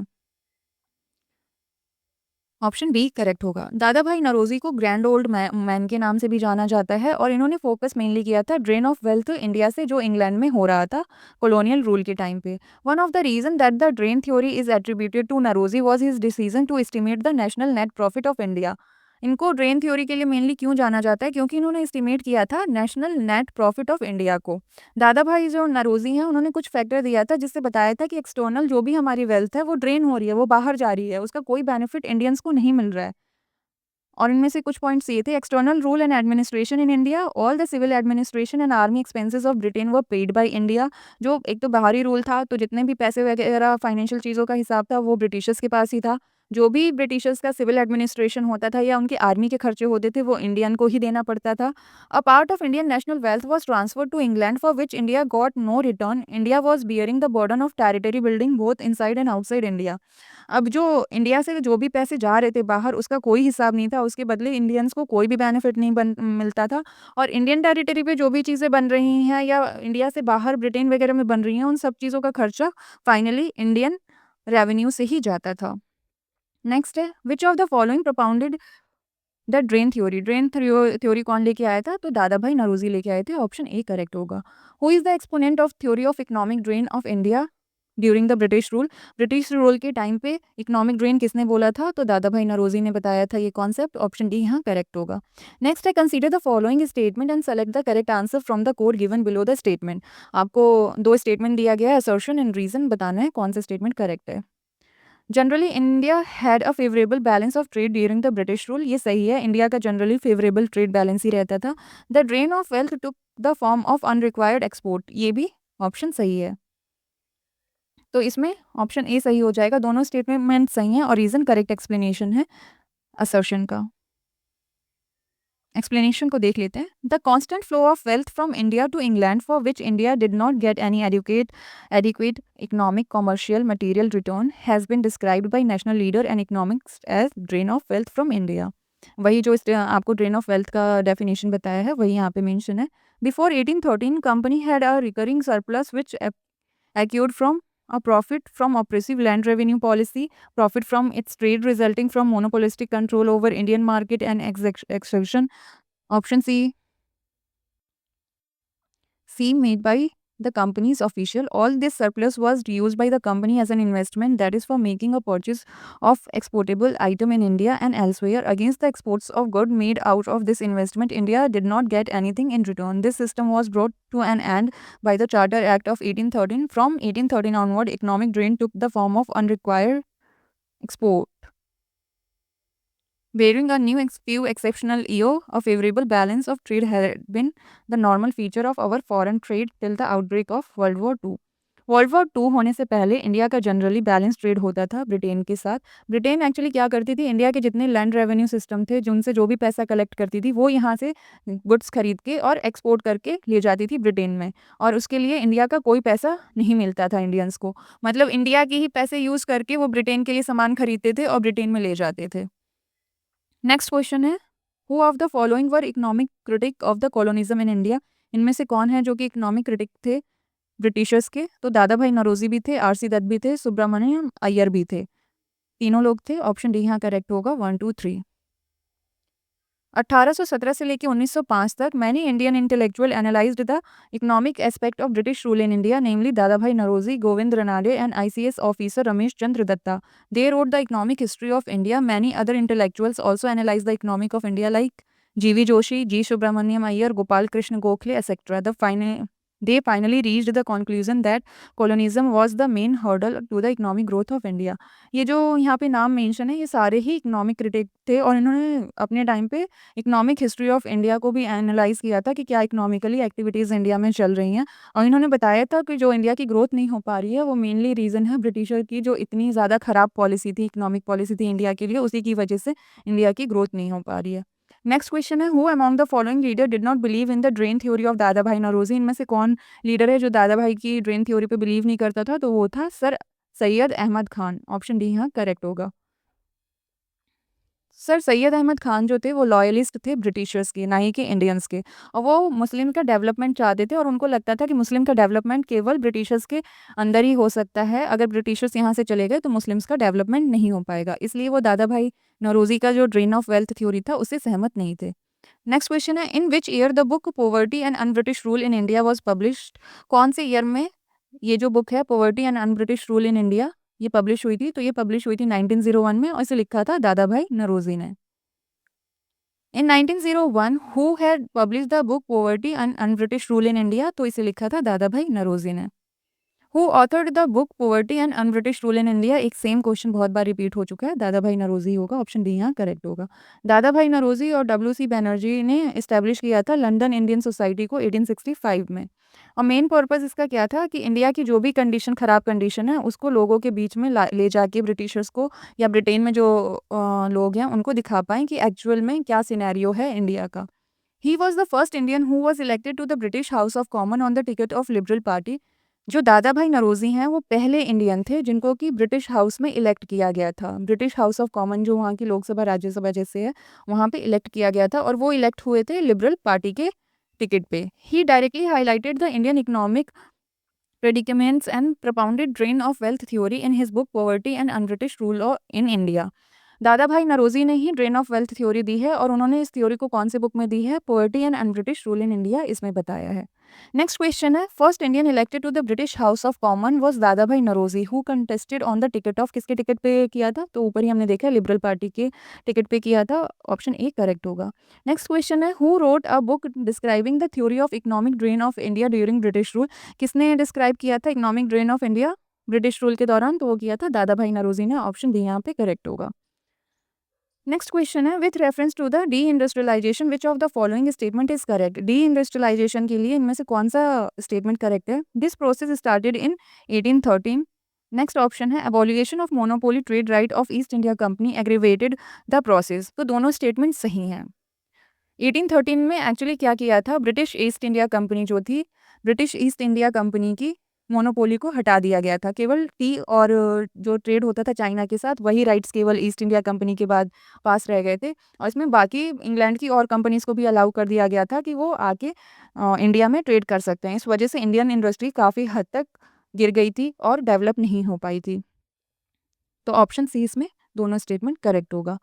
ऑप्शन बी करेक्ट होगा। दादा भाई नौरोजी को ग्रैंड ओल्ड मैन के नाम से भी जाना जाता है और इन्होंने फोकस मेनली किया था ड्रेन ऑफ वेल्थ इंडिया से जो इंग्लैंड में हो रहा था कॉलोनियल रूल के टाइम पे। One of the reason that the drain theory is attributed to Naoroji was his decision to estimate the national net profit of India. इनको ड्रेन थ्योरी के लिए मेनली क्यों जाना जाता है, क्योंकि इन्होंने एस्टिमेट किया था national net profit of India को। दादा भाई जो नौरोजी हैं उन्होंने कुछ फैक्टर दिया था जिससे बताया था कि एक्सटर्नल जो भी हमारी वेल्थ है वो ड्रेन हो रही है, वो बाहर जा रही है, उसका कोई बेनिफिट इंडियंस को नहीं मिल रहा है। और इनमें से कुछ पॉइंट्स ये थे: external rule and administration in India, all the civil administration and army expenses of Britain were paid by India. जो एक तो बाहरी रूल था तो जितने भी पैसे वगैरह फाइनेंशियल चीज़ों का हिसाब था वो ब्रिटिशर्स के पास ही था। जो भी ब्रिटिशर्स का सिविल एडमिनिस्ट्रेशन होता था या उनकी आर्मी के खर्चे होते थे वो इंडियन को ही देना पड़ता था। A part of Indian national wealth was transferred to England for which India got no return. India was bearing the burden of territory building both inside and outside India. अब जो इंडिया से जो भी पैसे जा रहे थे बाहर उसका कोई हिसाब नहीं था, उसके बदले इंडियंस को कोई भी बेनिफिट नहीं मिलता था। और इंडियन टेरिटरी पे जो भी चीज़ें बन रही हैं या इंडिया से बाहर ब्रिटेन वगैरह में बन रही हैं उन सब चीज़ों का खर्चा फाइनली इंडियन रेवेन्यू से ही जाता था। नेक्स्ट है, which of the following propounded the drain theory. Drain theory कौन लेके आया था, तो दादा भाई नौरोजी लेके आए थे। ऑप्शन ए करेक्ट होगा। Who is the exponent of theory of economic drain of India during the British rule. British rule के टाइम पे इकोनॉमिक ड्रेन किसने बोला था, तो दादा भाई नौरोजी ने बताया था ये कॉन्सेप्ट। ऑप्शन डी यहाँ करेक्ट होगा। नेक्स्ट है, consider the following statement and select the correct answer from the code given below the statement. आपको दो स्टेटमेंट दिया गया है, असर्शन एंड रीजन बताना है कौन सा स्टेटमेंट करेक्ट है। Generally India had a favourable balance of trade during the British rule. ये सही है, इंडिया का जनरली फेवरेबल ट्रेड बैलेंस ही रहता था। The drain of wealth took the form of unrequited export, ये भी ऑप्शन सही है। तो इसमें ऑप्शन ए सही हो जाएगा। दोनों स्टेटमेंट सही हैं और रीजन करेक्ट एक्सप्लेनेशन है असर्शन का। एक्सप्लेनेशन को देख लेते हैं। The constant flow of wealth from India to England for which India did not get any adequate economic commercial material return has been described by national leader and economics as drain of wealth from India. वही जो आपको drain of wealth का definition बताया है वही यहाँ पे mention है। Before 1813 company had a recurring surplus which accrued from a profit from oppressive land revenue policy, profit from its trade resulting from monopolistic control over Indian market and extraction. Option C made by the company's official. All this surplus was used by the company as an investment, that is for making a purchase of exportable item in India and elsewhere. Against the exports of good made out of this investment, India did not get anything in return. This system was brought to an end by the Charter Act of 1813. From 1813 onward, economic drain took the form of unrequired export. Bearing a few exceptional years, a favorable balance of trade had been the normal feature of our foreign trade till the outbreak of World War II. World war two होने से पहले India का generally balance trade होता था Britain के साथ। Britain actually क्या करती थी, इंडिया के जितने लैंड रेवेन्यू सिस्टम थे जिनसे जो भी पैसा कलेक्ट करती थी वो यहाँ से गुड्स खरीद के और एक्सपोर्ट करके ले जाती थी ब्रिटेन में, और उसके लिए इंडिया का कोई पैसा नहीं मिलता था इंडियंस को। मतलब इंडिया के ही पैसे यूज़ करके वो ब्रिटेन के लिए सामान खरीदते थे और ब्रिटेन में ले जाते थे। नेक्स्ट क्वेश्चन है, who of the following were economic critic of the colonialism in India. इनमें से कौन है जो कि इकोनॉमिक क्रिटिक थे ब्रिटिशर्स के, तो दादा भाई नौरोजी भी थे, आरसी दत्त भी थे, सुब्रमण्यम अय्यर भी थे। तीनों लोग थे। ऑप्शन डी यहाँ करेक्ट होगा 1 2 3। 1817 से लेकर 1905 तक many Indian intellectual analysed the economic aspect of British rule in India, namely Dadabhai Naoroji, Govind Ranade and ICS officer Ramesh Chandra Dutta. They wrote the economic history of India. Many other intellectuals also analyse the economic of India like G V Joshi, G Subramaniam Iyer, Gopal Krishna Gokhale etcetera. They finally reached the conclusion that colonialism was the main hurdle to the economic growth of India. ये जो यहाँ पे नाम mention है ये सारे ही economic critic थे और इन्होंने अपने टाइम पे इकोनॉमिक हिस्ट्री ऑफ इंडिया को भी एनालाइज किया था कि क्या इकोनॉमिकली एक्टिविटीज़ इंडिया में चल रही हैं, और इन्होंने बताया था कि जो इंडिया की ग्रोथ नहीं हो पा रही है वो मेनली रीज़न है ब्रिटिशर की जो इतनी ज़्यादा ख़राब पॉलिसी थी, इकोनॉमिक पॉलिसी थी इंडिया के लिए, उसी की वजह से इंडिया की ग्रोथ नहीं हो पा रही है। नेक्स्ट क्वेश्चन है, who among the following leader did not believe in the drain theory of दादा भाई नौरोजी। इनमें से कौन लीडर है जो दादा भाई की ड्रेन थ्योरी पे बिलीव नहीं करता था, तो वो था sir Syed Ahmad Khan. Option D यहाँ करेक्ट होगा। सर सैयद अहमद खान जो थे वो लॉयलिस्ट थे ब्रिटिशर्स के, ना ही कि इंडियंस के। और वो मुस्लिम का डेवलपमेंट चाहते थे और उनको लगता था कि मुस्लिम का डेवलपमेंट केवल ब्रिटिशर्स के अंदर ही हो सकता है। अगर ब्रिटिशर्स यहाँ से चले गए तो मुस्लिम्स का डेवलपमेंट नहीं हो पाएगा। इसलिए वो दादा भाई नौरोजी का जो ड्रेन ऑफ वेल्थ थ्योरी था उससे सहमत नहीं थे। नेक्स्ट क्वेश्चन है, in which year the book poverty and un British rule in India was published? कौन से ईयर में ये जो बुक है poverty and un British rule in India ये पब्लिश हुई थी? तो ये पब्लिश हुई थी 1901 में और इसे लिखा था दादा भाई नौरोजी ने। इन 1901 who had publish the book poverty and un British rule in India? तो इसे लिखा था दादा भाई नौरोजी ने। Who authored the book poverty and un British rule in India? एक सेम क्वेश्चन बहुत बार रिपीट हो चुका है, दादा भाई नौरोजी होगा, ऑप्शन डी यहाँ करेक्ट होगा। दादा भाई नौरोजी और डब्ल्यू.सी. बैनर्जी ने इस्टेब्लिश किया था लंदन इंडियन सोसाइटी को 1865 में। और मेन पर्पस इसका क्या था कि इंडिया की जो भी कंडीशन खराब कंडीशन है उसको लोगों के बीच में ले जाके ब्रिटिशर्स को या ब्रिटेन में जो लोग हैं उनको दिखा पाएँ कि एक्चुअल में क्या सिनेरियो है इंडिया का। He was the first Indian who was elected to the British House of Common on the ticket of Liberal Party. जो दादा भाई नौरोजी हैं वो पहले इंडियन थे जिनको कि ब्रिटिश हाउस में इलेक्ट किया गया था। ब्रिटिश हाउस ऑफ कॉमन जो वहाँ की लोकसभा राज्यसभा जैसे है वहाँ पे इलेक्ट किया गया था और वो इलेक्ट हुए थे लिबरल पार्टी के टिकट पे। He directly highlighted the Indian economic predicaments and propounded drain of wealth theory in his book Poverty and Un-British Rule in India। दादा भाई नौरोजी ने ही ड्रेन ऑफ वेल्थ थ्योरी दी है और उन्होंने इस थ्योरी को कौन से बुक में दी है? Poverty and un British rule in India इसमें बताया है। नेक्स्ट क्वेश्चन है, first Indian elected to the British House of Common was Dadabhai Naoroji who contested on the ticket of, किसके टिकट पे किया था? तो ऊपर ही हमने देखा लिबरल पार्टी के टिकट पे किया था, ऑप्शन ए करेक्ट होगा। नेक्स्ट क्वेश्चन है, who wrote a book describing the theory of economic drain of India during British rule? किसने डिस्क्राइब किया था economic drain of India British rule के दौरान? तो वो किया था दादा भाई नौरोजी ने, ऑप्शन डी यहाँ पे करेक्ट होगा। नेक्स्ट क्वेश्चन है, with reference to the deindustrialisation which of the following statement is correct? Deindustrialisation के लिए इनमें से कौन सा स्टेटमेंट करेक्ट है? This process started in 1813। Next option है, abolition of monopoly trade right of East India Company aggravated the process. तो दोनों स्टेटमेंट सही हैं। 1813 में एक्चुअली क्या किया था, ब्रिटिश ईस्ट इंडिया कंपनी जो थी, ब्रिटिश ईस्ट इंडिया कंपनी की मोनोपोली को हटा दिया गया था। केवल टी और जो ट्रेड होता था चाइना के साथ वही राइट्स केवल ईस्ट इंडिया कंपनी के बाद पास रह गए थे और इसमें बाकी इंग्लैंड की और कंपनीज़ को भी अलाउ कर दिया गया था कि वो आके इंडिया में ट्रेड कर सकते हैं। इस वजह से इंडियन इंडस्ट्री काफ़ी हद तक गिर गई थी और डेवलप नहीं हो पाई थी। तो ऑप्शन सी इसमें दोनों स्टेटमेंट करेक्ट होगा।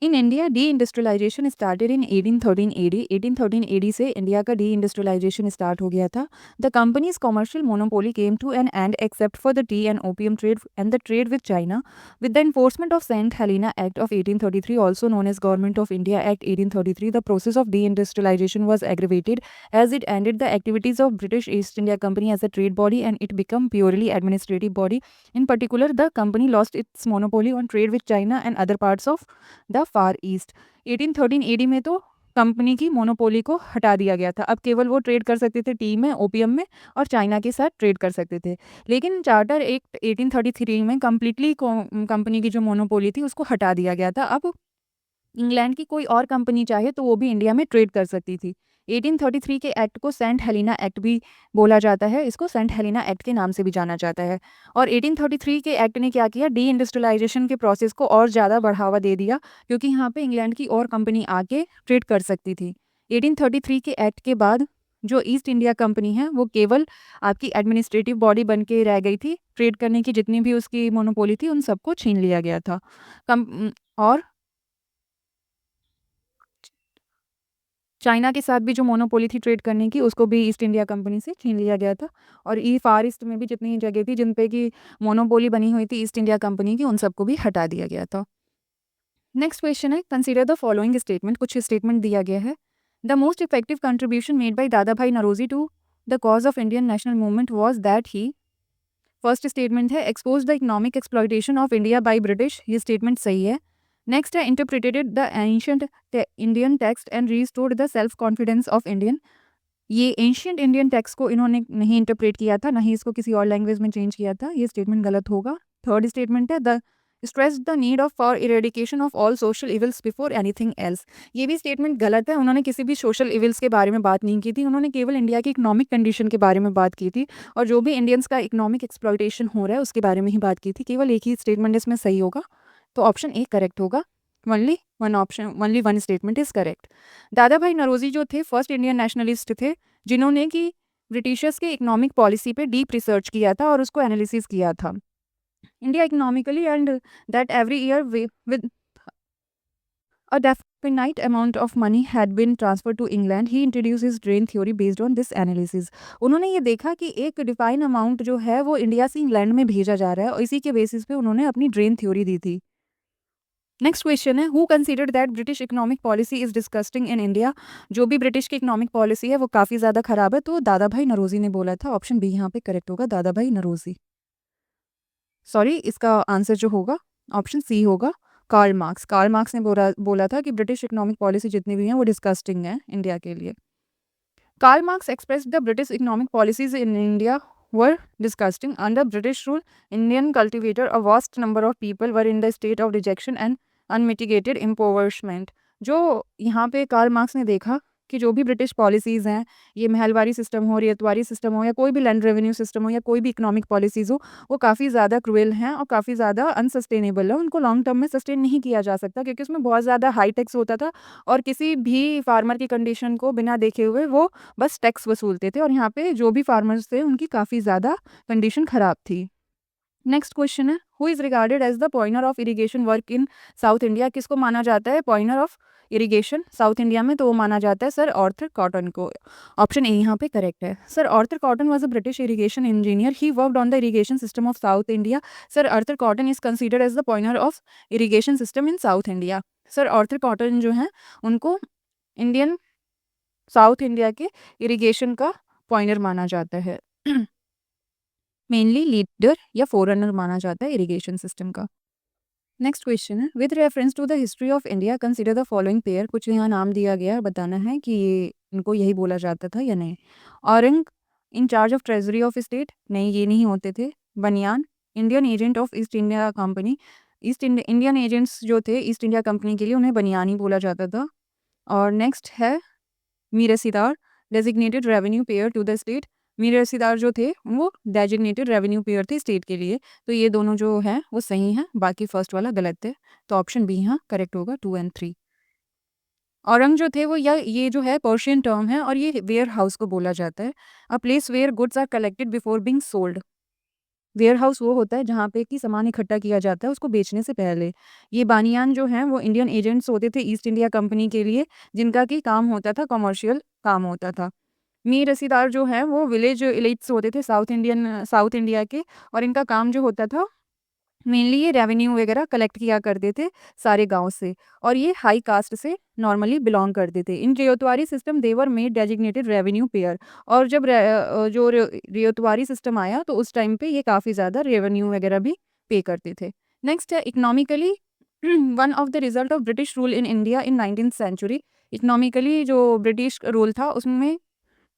In India deindustrialization started in 1813 AD. 1813 AD से इंडिया का डी इंडस्ट्रियलाइजेशन स्टार्ट हो गया था। The company's commercial monopoly came to an end except for the tea and opium trade and the trade with China with the enforcement of Saint Helena Act of 1833 also known as Government of India Act 1833। The process of deindustrialization was aggravated as it ended the activities of British East India Company as a trade body and it became purely administrative body. In particular, the company lost its monopoly on trade with China and other parts of the Far East. 1813 AD में तो company की monopoly को हटा दिया गया था। अब केवल वो ट्रेड कर सकते थे टी में, ओपियम में और चाइना के साथ ट्रेड कर सकते थे। लेकिन चार्टर एक्ट 1833 में कम्प्लीटली कंपनी की जो मोनोपोली थी उसको हटा दिया गया था। अब इंग्लैंड की कोई और कंपनी चाहे तो वो भी इंडिया में ट्रेड कर सकती थी। 1833 के एक्ट को सेंट हेलेना एक्ट भी बोला जाता है, इसको सेंट हेलेना एक्ट के नाम से भी जाना जाता है। और 1833 के एक्ट ने क्या किया, डी इंडस्ट्रियलाइजेशन के प्रोसेस को और ज़्यादा बढ़ावा दे दिया क्योंकि यहाँ पे इंग्लैंड की और कंपनी आके ट्रेड कर सकती थी। 1833 के एक्ट के बाद जो ईस्ट इंडिया कंपनी है वो केवल आपकी एडमिनिस्ट्रेटिव बॉडी बन के रह गई थी। ट्रेड करने की जितनी भी उसकी मोनोपोली थी उन सबको छीन लिया गया था। और चाइना के साथ भी जो मोनोपोली थी ट्रेड करने की उसको भी ईस्ट इंडिया कंपनी से छीन लिया गया था। और फार ईस्ट में भी जितनी जगह थी जिन पे की मोनोपोली बनी हुई थी ईस्ट इंडिया कंपनी की उन सबको भी हटा दिया गया था। नेक्स्ट क्वेश्चन है, कंसीडर द फॉलोइंग स्टेटमेंट। कुछ स्टेटमेंट दिया गया है। The most effective contribution made by Dadabhai Naoroji to the cause of Indian national movement was that he. First statement है, expose the economic exploitation of India by British. ये statement सही है। Next है, interpreted the ancient Indian text and restored the self confidence of Indian. ये ancient Indian text को इन्होंने नहीं interpret किया था, ना ही इसको किसी और लैंग्वेज में चेंज किया था। ये स्टेटमेंट गलत होगा। थर्ड स्टेटमेंट है, the stress the need of for eradication of all social evils before anything else. ये भी स्टेटमेंट गलत है। उन्होंने किसी भी सोशल इविल्स के बारे में बात नहीं की थी, उन्होंने केवल इंडिया की इकोनॉमिक कंडीशन के बारे में बात की थी और जो भी इंडियंस का इकोनॉमिक एक्सप्लॉयटेशन हो रहा है उसके बारे में ही बात की थी। केवल एक ही स्टेटमेंट इसमें सही होगा, तो ऑप्शन ए करेक्ट होगा। only one statement is correct. दादा भाई नरोजी जो थे फर्स्ट इंडियन नेशनलिस्ट थे जिन्होंने कि ब्रिटिशर्स के इकोनॉमिक पॉलिसी पे डीप रिसर्च किया था और उसको एनालिसिस किया था. India economically and that every year with a definite amount of money had been transferred to England. He introduced his drain theory based on this analysis. उन्होंने ये देखा कि एक डिफाइन अमाउंट जो है वो इंडिया से इंग्लैंड में भेजा जा रहा है और इसी के बेसिस पे उन्होंने अपनी ड्रेन थ्योरी दी थी. नेक्स्ट क्वेश्चन है who considered that British economic policy is disgusting in India. जो भी ब्रिटिश की इकोनॉमिक पॉलिसी है वो काफ़ी ज़्यादा खराब है तो दादा भाई नरोजी ने बोला था. ऑप्शन बी यहाँ पे करेक्ट होगा, दादा भाई नरोजी. सॉरी, इसका आंसर जो होगा ऑप्शन सी होगा, कार्ल मार्क्स. कार्ल मार्क्स ने बोला था कि ब्रिटिश इकोनॉमिक पॉलिसी जितनी भी हैं वो डिस्कस्टिंग है इंडिया के लिए. Karl Marx expressed the British economic policies in India were disgusting. Under British rule, Indian cultivator, a vast number of people were in the state of dejection and unmitigated impoverishment. जो यहाँ पे Karl Marx ने देखा कि जो भी British policies हैं, ये महलवारी सिस्टम हो, रियतवारी सिस्टम हो या कोई भी लैंड रेवेन्यू सिस्टम हो या कोई भी इकोनॉमिक पॉलिसीज़ हो, वो काफ़ी ज़्यादा क्रूएल हैं और काफ़ी ज़्यादा अनसस्टेनेबल है. उनको लॉन्ग टर्म में सस्टेन नहीं किया जा सकता क्योंकि उसमें बहुत ज़्यादा हाई टैक्स होता था और किसी भी फार्मर की कंडीशन को बिना देखे हुए वो बस टैक्स वसूलते थे और यहाँ पे जो भी फार्मर्स थे उनकी काफ़ी ज़्यादा कंडीशन ख़राब थी. नेक्स्ट क्वेश्चन है who is regarded as the pioneer of irrigation work in South India. किसको माना जाता है pioneer of irrigation South India में? तो वो माना जाता है सर आर्थर कॉटन को. ऑप्शन ए यहाँ पे करेक्ट है. Sir Arthur Cotton was a British irrigation engineer. He worked on the irrigation system of South India. Sir Arthur Cotton is considered as the pioneer of irrigation system in South India. Sir Arthur cotton जो है उनको Indian south India के irrigation का पॉइनर माना जाता है. Mainly leader या फोररनर माना जाता है इरिगेशन सिस्टम का. नेक्स्ट क्वेश्चन है with reference to the history of India consider the following pair. कुछ यहाँ नाम दिया गया है, बताना है कि ये इनको यही बोला जाता था या नहीं. Orang in charge of treasury of state, नहीं ये नहीं होते थे. बनियान Indian agent of East India company. Indian agents जो थे ईस्ट इंडिया कंपनी के लिए उन्हें बनियान ही बोला जाता था. और नेक्स्ट है mirasidar designated revenue payer to the state. Mirasidar जो थे वो डेजिग्नेटेड रेवेन्यू पेयर थे स्टेट के लिए. तो ये दोनों जो हैं वो सही हैं, बाकी फर्स्ट वाला गलत है. तो ऑप्शन बी यहाँ करेक्ट होगा 2 और 3. औरंग जो थे वो ये जो है पर्शियन टर्म है और ये वेयर हाउस को बोला जाता है. A place where goods are collected before being sold. Warehouse वो होता है जहाँ पे कि सामान इकट्ठा किया जाता है उसको बेचने से पहले. ये बानियान जो हैं वो इंडियन एजेंट्स होते थे ईस्ट इंडिया कंपनी के लिए जिनका कि काम होता था कमर्शियल काम होता था. मीर रसीदार जो हैं वो विलेज एलिट्स होते थे साउथ इंडिया के और इनका काम जो होता था मेनली ये रेवेन्यू वगैरह कलेक्ट किया करते थे सारे गांव से और ये हाई कास्ट से नॉर्मली बिलोंग करते थे. इन रियोतवारी सिस्टम देवर मेड डेजिग्नेटेड रेवेन्यू पेयर. और जब जो रियोतवारी सिस्टम आया तो उस टाइम पे ये काफ़ी ज़्यादा रेवेन्यू वगैरह भी पे करते थे. नेक्स्ट है economically one of the result of British rule in India in 19th century. Economically जो ब्रिटिश रूल था उसमें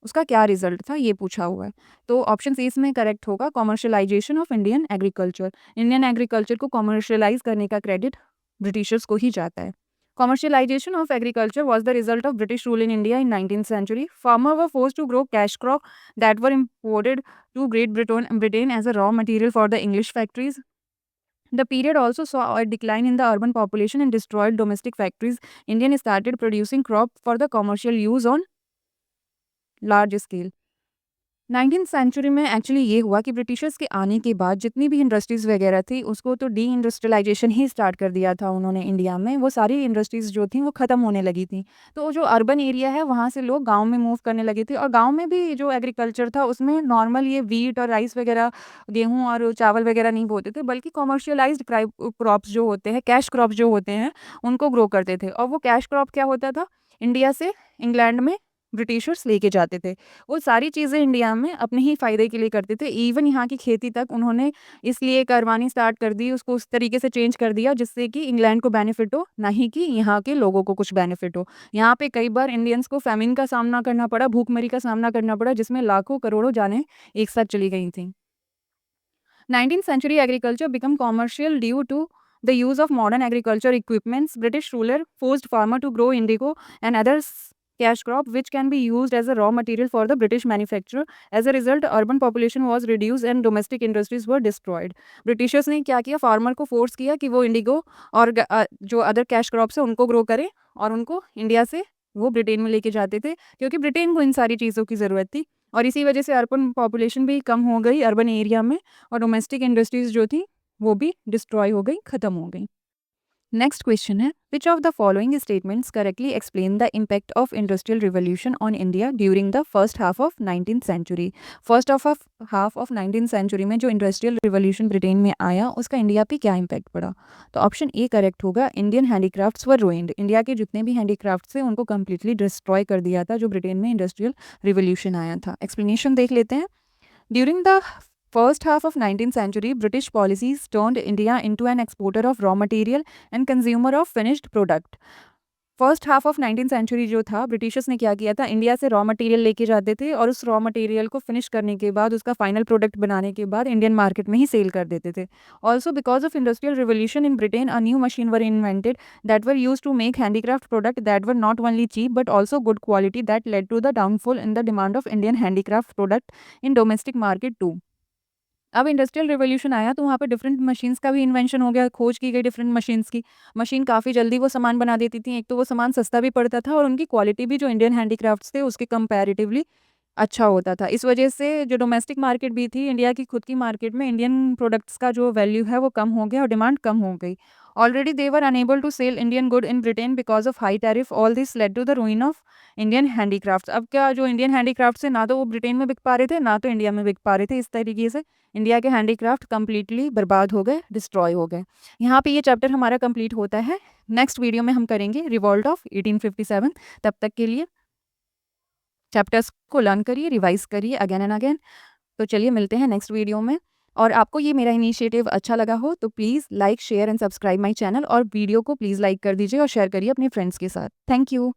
उसका क्या रिजल्ट था ये पूछा हुआ है. तो ऑप्शन सी इसमें करेक्ट होगा commercialisation of Indian agriculture. Indian agriculture को कॉमर्शियलाइज करने का क्रेडिट ब्रिटिशर्स को ही जाता है. Commercialization of agriculture was the result of British rule in India in 19th century. Farmers were forced to grow cash crop that were imported to Great Britain as a raw material for the English factories. The period also saw a decline in the urban population and destroyed domestic factories. Indian started producing crop for the commercial use on large scale. 19th century में actually ये हुआ कि Britishers के आने के बाद जितनी भी इंडस्ट्रीज़ वगैरह थी उसको तो डी इंडस्ट्रियलाइजेशन ही स्टार्ट कर दिया था उन्होंने इंडिया में. वो सारी इंडस्ट्रीज़ जो थी वो ख़त्म होने लगी थी. तो जो अर्बन एरिया है वहाँ से लोग गांव में मूव करने लगे थे और गांव में भी जो एग्रीकल्चर था उसमें नॉर्मल ये वीट और राइस वगैरह गेहूँ और चावल वगैरह नहीं बोते थे बल्कि कॉमर्शियलाइज्ड क्रॉप्स जो होते हैं कैश क्रॉप्स जो होते हैं उनको ग्रो करते थे. और वो कैश क्रॉप क्या होता था इंडिया से इंग्लैंड में ब्रिटिशर्स लेके जाते थे. वो सारी चीज़ें इंडिया में अपने ही फ़ायदे के लिए करते थे. इवन यहाँ की खेती तक उन्होंने इसलिए करवानी स्टार्ट कर दी, उसको उस तरीके से चेंज कर दिया जिससे कि इंग्लैंड को बेनिफिट हो, ना ही कि यहाँ के लोगों को कुछ बेनिफिट हो. यहाँ पे कई बार इंडियंस को फैमिन का सामना करना पड़ा, भूखमरी का सामना करना पड़ा जिसमें लाखों करोड़ों जानें एक साथ चली गई थी. 19th century agriculture became commercial due to the use of modern agriculture equipments. British ruler forced farmer to grow indigo and other cash crop which can be used as a raw material for the British manufacturer. As a result, urban population was reduced and domestic industries were destroyed. Britishers ने क्या किया, farmer को force किया कि वो Indigo और जो other cash crops है उनको ग्रो करे और उनको इंडिया से वो ब्रिटेन में लेके जाते थे, क्योंकि ब्रिटेन को इन सारी चीज़ों की ज़रूरत थी। और इसी वजह से अर्बन पॉपुलेशन भी कम हो गई अर्बन एरिया में, और डोमेस्टिक इंडस्ट्रीज़ जो थी वो भी डिस्ट्रॉय हो गई, ख़त्म हो गई। नेक्स्ट क्वेश्चन है, which of the following statements correctly explain the impact of industrial revolution on India during the first half of 19th century. First half of 19th century में जो इंडस्ट्रियल रिवोल्यूशन ब्रिटेन में आया उसका India पे क्या impact पड़ा? तो option A correct होगा, इंडियन हैंडीक्राफ्ट्स वर रूइंड। इंडिया के जितने भी हैंडीक्राफ्ट्स थे उनको कम्प्लीटली डिस्ट्रॉय कर दिया था जो ब्रिटेन में इंडस्ट्रियल रिवोल्यूशन आया था। एक्सप्लेनेशन देख लेते हैं। During the first half of 19th century, British policies turned India into an exporter of raw material and consumer of finished product. First half of 19th century जो था, Britishers ने क्या किया था, इंडिया से रॉ मटेरियल लेके जाते थे और उस रॉ मटेरियल को फिनिश करने के बाद उसका फाइनल प्रोडक्ट बनाने के बाद इंडियन मार्केट में ही सेल कर देते थे। Also because of industrial revolution in Britain, a new machine were invented that were use to make handicraft product that were not only cheap but also good quality that led to the downfall in the demand of Indian handicraft product in domestic market too. अब industrial revolution आया तो वहाँ पे different machines का भी invention हो गया, खोज की गई डिफरेंट मशीन्स की। मशीन काफ़ी जल्दी वो सामान बना देती थी, एक तो वो सामान सस्ता भी पड़ता था और उनकी क्वालिटी भी जो इंडियन हैंडीक्राफ्ट्स थे उसके कंपैरेटिवली अच्छा होता था। इस वजह से जो डोमेस्टिक मार्केट भी थी, इंडिया की खुद की मार्केट में इंडियन प्रोडक्ट्स का जो वैल्यू है वो कम हो गया और डिमांड कम हो गई। Already they were unable to sell Indian good in Britain because of high tariff. All this led to the ruin of Indian handicrafts. अब क्या, जो इंडियन हैंडीक्राफ्ट्स है ना तो वो ब्रिटेन में बिक पा रहे थे ना तो इंडिया में बिक पा रहे थे। इस तरीके से इंडिया के हैंडीक्राफ्ट कंप्लीटली बर्बाद हो गए, डिस्ट्रॉय हो गए। यहाँ पे ये चैप्टर हमारा कंप्लीट होता है। नेक्स्ट वीडियो में हम करेंगे रिवॉल्ट ऑफ 1857। तब तक के लिए चैप्टर्स को लर्न करिए, रिवाइज करिए अगेन एंड अगेन। तो चलिए मिलते हैं नेक्स्ट वीडियो में। और आपको ये मेरा इनिशिएटिव अच्छा लगा हो तो please like, share and subscribe my channel, और वीडियो को प्लीज़ लाइक कर दीजिए और शेयर करिए अपने फ्रेंड्स के साथ। Thank you.